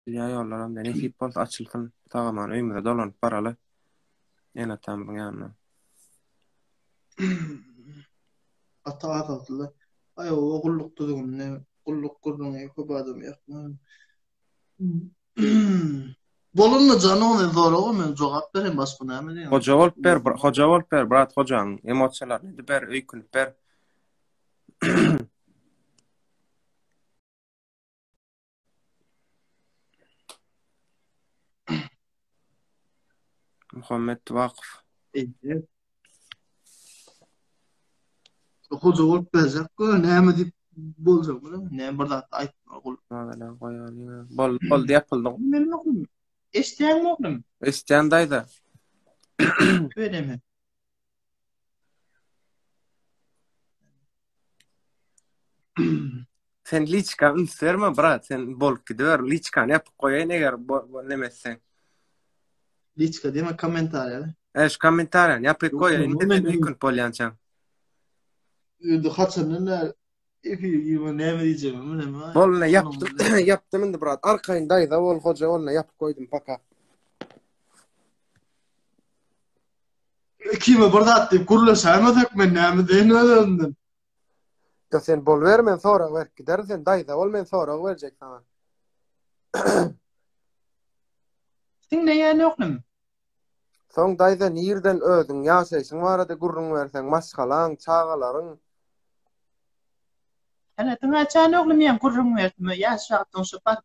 Ya yollarım da nesip bol açılsın. Tağaman öýümde dolanıp baraly. Ene tamam ýanyna. Ata atıldı. Ay o gulluk tuduğum ne gulluk gurrun köp adam yapma. Bolunla canı ne zor o men jogap berem bas buna men. Hoca bolup ber, brat hojaň emosiýalaryny ber, öýkünip ber. Muhammed Vakıf. Evet. Hoca bolup berzek näme dip boljak bilen näme bir zat aýtma gul. Nadalan goýalyna. Bol diýipildi. Men oglum. Eşdeň oglum. Eşdäňdaýda. Göreme. Sen liçka ünsverme brat, sen bolup gidiver. Liçkany ýapyp goýaýyn eger nemesen. Liçka deme komentarya. Eş komentaryan ýapyp goýaýyn. Men Öýkünip bolýançam. Ýa-da haçanlar epi ýa näme diýjem men. Bolna yaptım. Yaptım indi brat. Arkaýyndaýda bol hoja bolna yapyp goýdum paka. Kime bir zat diýip gurlaşaýmasak men näme diýendim. Ya sen bol vermen sonra ver gider sen daýda bol men sonra berjek sana. Sen näme oglum? Soň daýda nirden özüň ýaşaýsyň barada gurrun bersen maşgalaň, çağalaryň. Ana tüňe çan oglum ýa gurrun berdim. Ýaşakdyň şupat.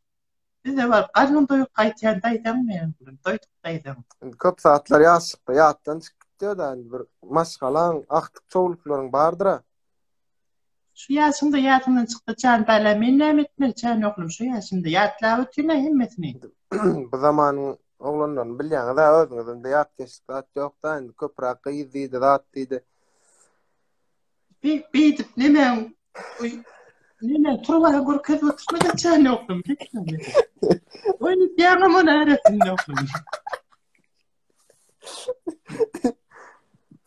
Bizde var garnyn doýup gaýtýan daýdam men. Doýdyk daýdam. Köp saatlar ýaşykda ýatdan çykdy da bir maşgalaň, aktyk çoğulklaryň bardyr. Şu ýaşymda ýatymdan çykdy çan daýla men näme etmeli çan oglum şu ýaşymda ýatlap ötüne hemmetini. Bu zamanyň oglanlaryň bilýäňi da özüňizde ýat geçip ýokda endi köprak gyýdy, zat diýdi. Beýdip näme turbaga görkezip oturmada çan oglum. Oyny ýaňyma näretin oglum.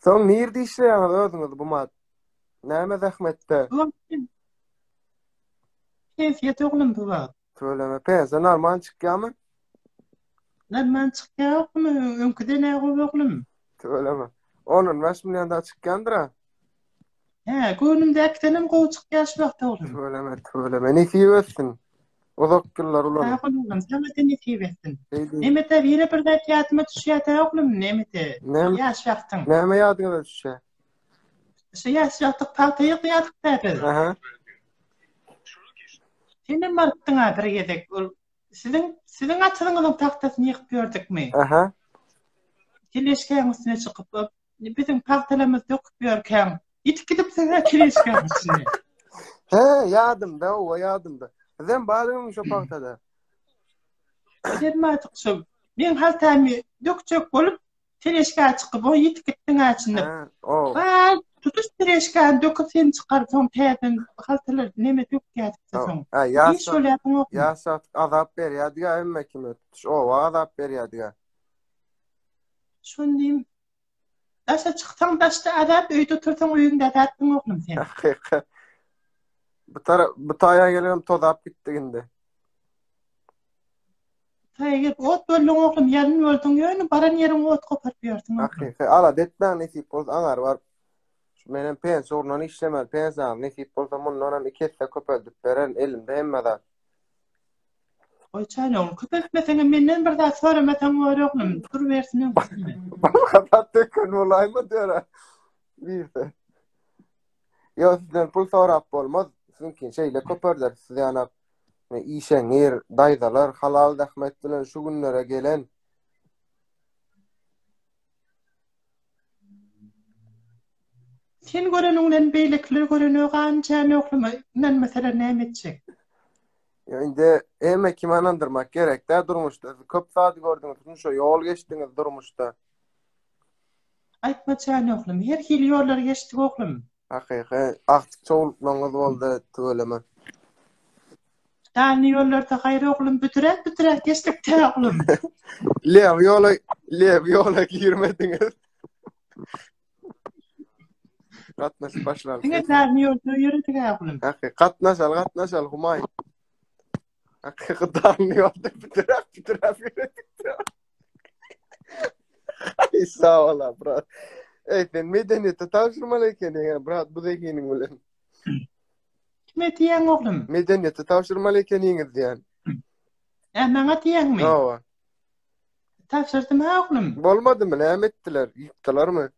Soň nirde işleýäňiz özüňiz bu mat? Näme zähmetde? Keyfiyet oglum bu wagt. Söyleme pensa normal çykýarmy? Näme çykýarmy? Öňküde näme oglum? Söyleme. Onun 5 milyon da çykýandyr. He, gönümde ektenim gowy çykýar şu wagtda oglum. Söyleme. Nefi ötsin. Uzak yıllar ulan. Ha, oglum, näme nefi ötsin. Nemete bire bir zat ýatyma düşýär oglum, nemete? Ýaş wagtyň. Näme ýadyňyza düşýär? Şu ýaş wagtyk paýtaýy ýatykda. Aha. Senin marktyňa bir gedek. Sizin açylyňyzyň taktasyny ýykyp gördükmi? Aha. Kileşkäň üstüne çykyp, bizim paktalarymyz ýokup ýörkäň. Ýitip gidip sen kileşkäň üstüne. He, ýadymda. Sen barýaň şu paktada. Dermatyk şu. Men haltamy dökçek bolup kileşkä çykyp, o ýitip gitdiň açyny. Ha, tutuş kileşkä döküp sen çykarsaň täzen haltalar näme dökýärdiň. Ha, ýa azap berýärdiga emme kimi tutuş. O azap berýärdiga. Şundym. Daşa çyksaň daşda azap öýde otursaň öýüňde azapdyň oglum sen. Bu taýa gelem tozap gitdiginde. Taýa gelip ot böldüň oglum, ýalyn böldüň ýöne baran ýeriň ot goparyp ýerdiň. Ala detmäň nesip bols aňar bar. Menen pens ornan işlemel, pens aň nesip bolsa mundan 2 hessa köpeldik beren elimde hemmede. Oy çaýlaň, köpeltmeseň menden bir zat soramasaň oglum, dur bersin. Kapat tekün olayma diýär. Birse. Ýa sizden pul sorap bolmaz. Çünki şeýle köperler siz ýana işeňir, daýdalar halal rahmet bilen şu günlere gelen. Sen göreniňden beýlekler görenýär gança oglum, men mesela näme etjek? Ya indi emme kim anandırmak gerek de durmuşda. Köp saat gördüňiz, şu ýol geçdiňiz durmuşda. Aýtma çan oglum, her hil ýollar geçdik oglum. Hakyky, aktyk çoğulklaryňyz boldy tööleme. Dany ýollarda gaýry oglum bütirek geçdik de oglum. Lew ýola girmediňiz. Gatnaş başlar. Diňe dany ýolda ýürüdik oglum. Hakyky, gatnaşal humay. Gıdanlıyor da bitirap yürüdük. Ay sağ ol brat. Sen medeniyete tavşırmalı eken brat bu zekinin ulan. Kime diyen oğlum? Medeniyete tavşırmalı ekeniňiz diýen. Maňa diýenmi? Hawa. Tavşyrdım ha oğlum. Bolmadymy? Näme etdiler? Ýykdylarmy?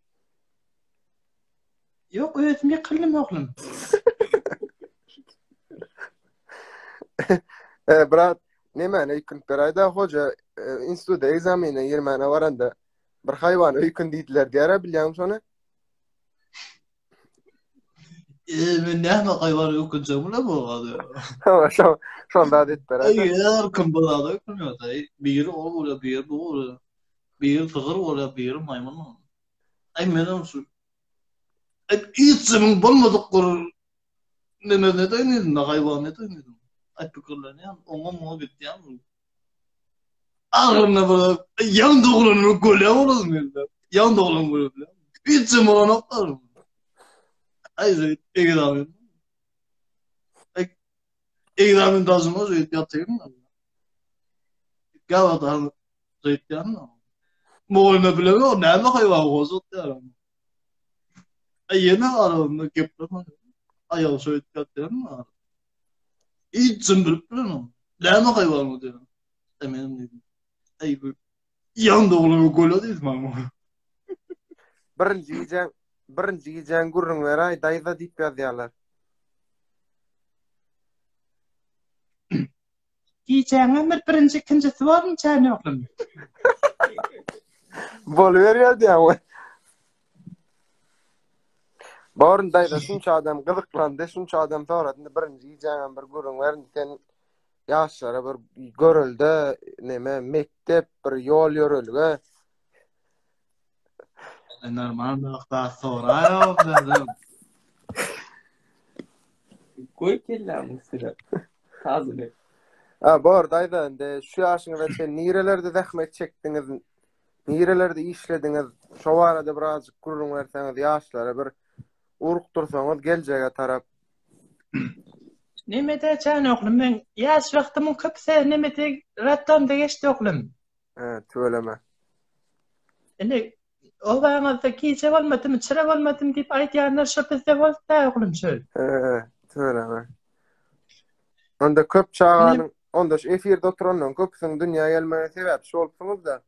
Yok özüm ýykyldım oğlum. Brat, näme öýkün berayda hoja institutda egzamine ýermäne baranda bir haýwan öýkün diýdiler diýär bilýärmi şonu? Men näme hayvan öýkünjek bula bolady. Şonda dit berayda. Eger kim bolady öýkünýär. Biri o bola, biri bu bola. Biri fıgır bola, biri maymun. Ay menem şu. Hiçbir bolmadyk näme diýdim, haýwan diýdim. Ay pikirlerine oňa gitýär. Ağrına böyle yan doğulanı göle olur mu? Yan doğulanı göle. Hiçbir olanaklar mı? Ay egzamin. Egzamin dazıma zeyt yatayım mı? Gavadan zeyt yanma. Moğoluna bile o ne hayvan olsun diyorum. Ay yine aralığında gepleme. Ayağı zeyt yatayım mı? Hiçbir bilmiyorum. Ne hayvan mı diyorum. Eminim dedim. Ay bu yan doğulanı göle değil mi ama? Birinci gijän gurrun beray daýza diýip ýazýarlar. Giyeceğine birinci ikincisi var mı çayını oğlum? Boluver ýa. Barın daýza şunça adam gyzyklandy, şunça adam soratynda birinci gijän bir gurrun berdiňden ýaşlara bir görüldi, näme mektep, bir ýol ýörelge. Normal da sonra dedim. Koy kellämiz sira. Tazyny. Bar daýda ende şu ýaşyňyza sen nirelerde zähmet çekdiňiz, nirelerde işlediňiz, şo barada birazjyk gurrun berseňiz ýaşlara bir uruktursaňyz geljege tarap. Nemede çayını oğlum men yaş wagtymyň köpse nemede rattamda geçdi oğlum. Tööleme. Ene o wagtda giyje bolmadym, çıra bolmadym diýip aýtýanlar şo bizde bolsa oğlum şöyle. Tööleme. Onda köp çağanyň, onda şu efirde oturanlar köpüsiň dünýäge gelmegi sebäp şo bolupsyňyz da.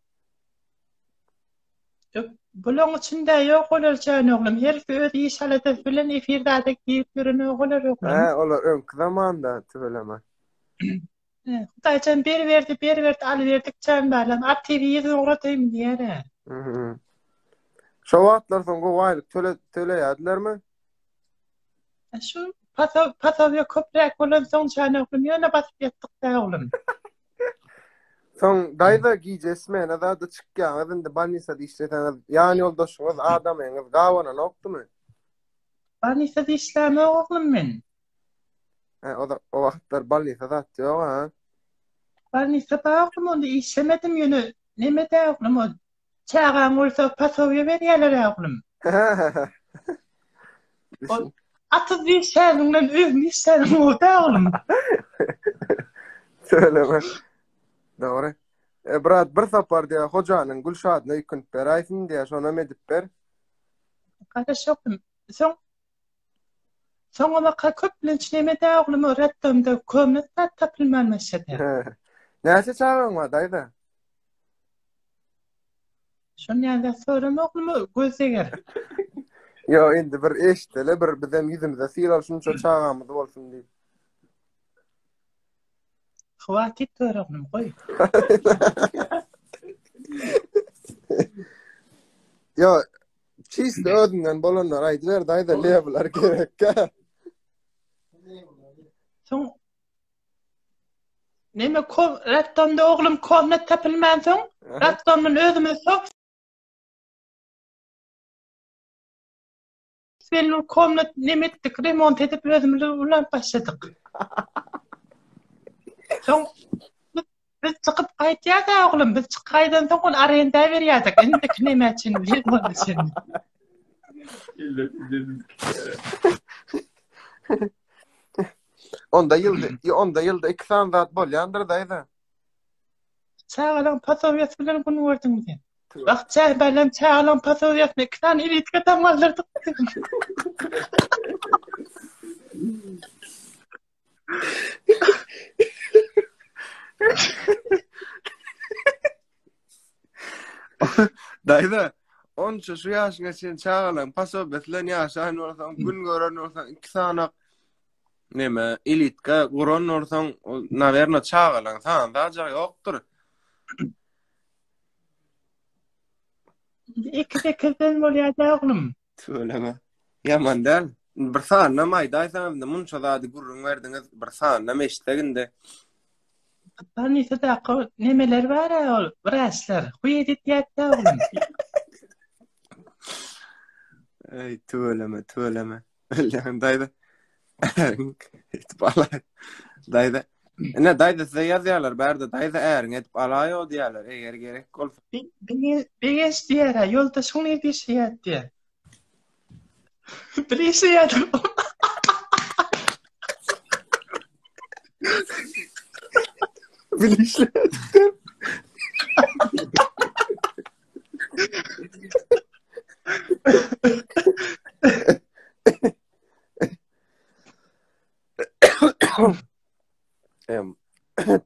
Bulan içinde yok olar çayını oğlum. Her öz iş halata bilen efirde adak diýip ýörene olar oğlum. Olar öňkü zamanda tööleme. Hudaýçan berdi, alyberdik çayını alam. ATV-ýe uğratayım diýär. Şo wagtlar soň gowaýlyk töleýärdilermi? Şu pasawiýa köprek bolan soň çayını oğlum ýöne basyp ýatdyk da oğlum. Soň daýda gijesmene da çykýan, indi banysada işletäňiz, ýani ýoldaşyňyz adamyňyz gawana nokdumy? Banysada işläme oğlum men. O wagtlar banysada ýok ha. Banysada oğlum onda işlemedim ýöne. Nemede oğlum o çağan bolsa pasawiýa berýärler oğlum. Atyz bir şäherden özüň işlerim bolsa oğlum. Söyleme. Doğru. Brat bir sapar diýär hojanyň Gülşadyna ýükün beraýsyn diýär, şona medip ber. Garaş oğlum. Soňra köp bilen nemede oğlum öğretdimde kömlet tapylmanmaşdy. Näçe çağın var daýda? Şonu ýa-da sorama oğlum gözleger. Yo indi bir eşdele bir bizem ýüzümizde silal şunça çağamyz bolsun diýip. Hwatit töragnym goý. Yo çist ödünden bolanlar aýdyber daýda leýeler gerek. Soň neme rattamda oğlum komnet tapylman soň rattamyň özüme sok Belli komnet nemetdik, remont edip özümüzü ulan başladık. Soň biz çıkıp gaýtýarda oğlum, biz çıkaýdan soň arenda berýärdik. Indi neme için bilmem için. Onda yılda 2 tane zat bolýandyr daýda. Çağalan pasowyat bilen bunu gördüm diye. Bak çağalan pasowyat ne kan ilitka tamamlardık. Daýda onça şu ýaşyňa sen çağalan pasowyat bilen ýaşaýan bolsaň, gün gören bolsaň 2 tane neme ilitka goran bolsaň, naverna çağalan tan daja ýokdur. İkide kirden bolýar oglum. Söyleme. Yaman däl. Bir sahna maýdaýsam da munça zady gurrun berdiňiz, bir sahna meşteginde. Tanýsa da nemeler bar ol, braslar. Huýet etýär oglum. Ey tööleme. Daýda. Etip alay. Daýda. Ne daýda size ýazýarlar, bärde daýda äriň etip alay o diýerler. Eger gerek bolsa. Beges diýär, ýolda şuny diýýär diýär. Bilýär. Bilişler.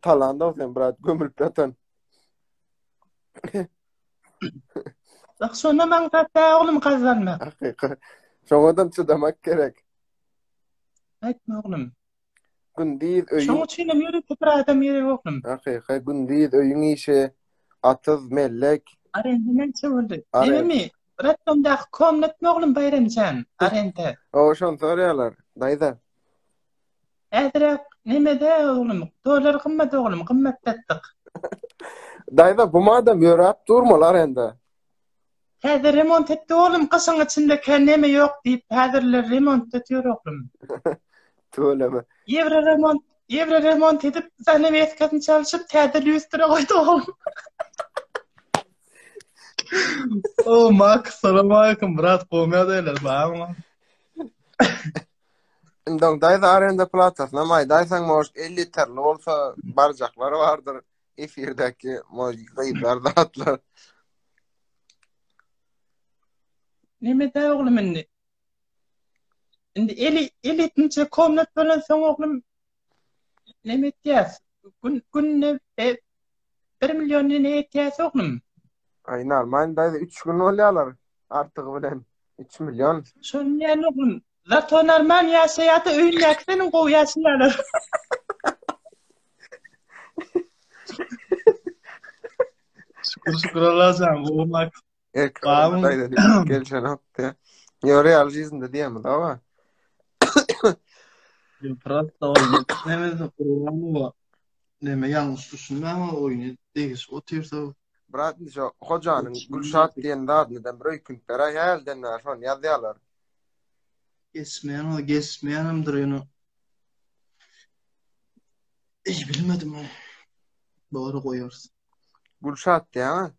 Talanda sen brat gömülüp yatan. Bak şona maňsatda oglum kazanmak. Hakykat. Şoňadan çydamak gerek. Aýtma oglum. Gündüz öýüň. Şoň üçin ýürüp bir adam ýere oglum. Hakykat gündüz öýüň işe atyz mellek. Arenden çöwüldü. Näme? Rattamda komnat oglum bayramjan. Arende. O şon soraýarlar. Daýda. Ädirek nemede oglum? Dolar gymmat oglum, gymmatdatdyk. Daýda bu madam ýörap durmalar ende. Häzir remont etdi oglum, gysyň içinde neme ýok diýip häzirler remont etýär oglum. Tööleme. Evre remont edip zahne etkatini çalışıp täze lüstre koydu oğlum. Oh Max, salam aleyküm brat, koymaya deyler bağırma. Indon daýda arenda platasna maý daýsaň moş 50 terli bolsa barjaklar bardyr. Efirdäki moş gyýdar zatlar. Nemede oğlum indi? Indi elitince komnat bilen soň oğlum neme etýäs? Günne 1 milyon ne etýäs oğlum? Ay normal daýda 3 gün bolýarlar artygy bilen 3 milyon. Şonu ýa oğlum. Zato normal ýaşaýaty öýünläkden goýýaşlar. Şükür Allah'a bu Max. Tamam. Daýda gelşen hapda. Ýöre alýysynda diýemdi ama. Pratta oyunu. Neme programı var. Neme yanlış düşünmem oyunu. Degis o tirsa. Brat şu hojanyň Gülşat diýen dadynydan bir öýküntler ýelden şon ýazýarlar. Geçmeyenimdir onu. Hiç bilmedim. Doğru koyarsın. Gülşat diýen.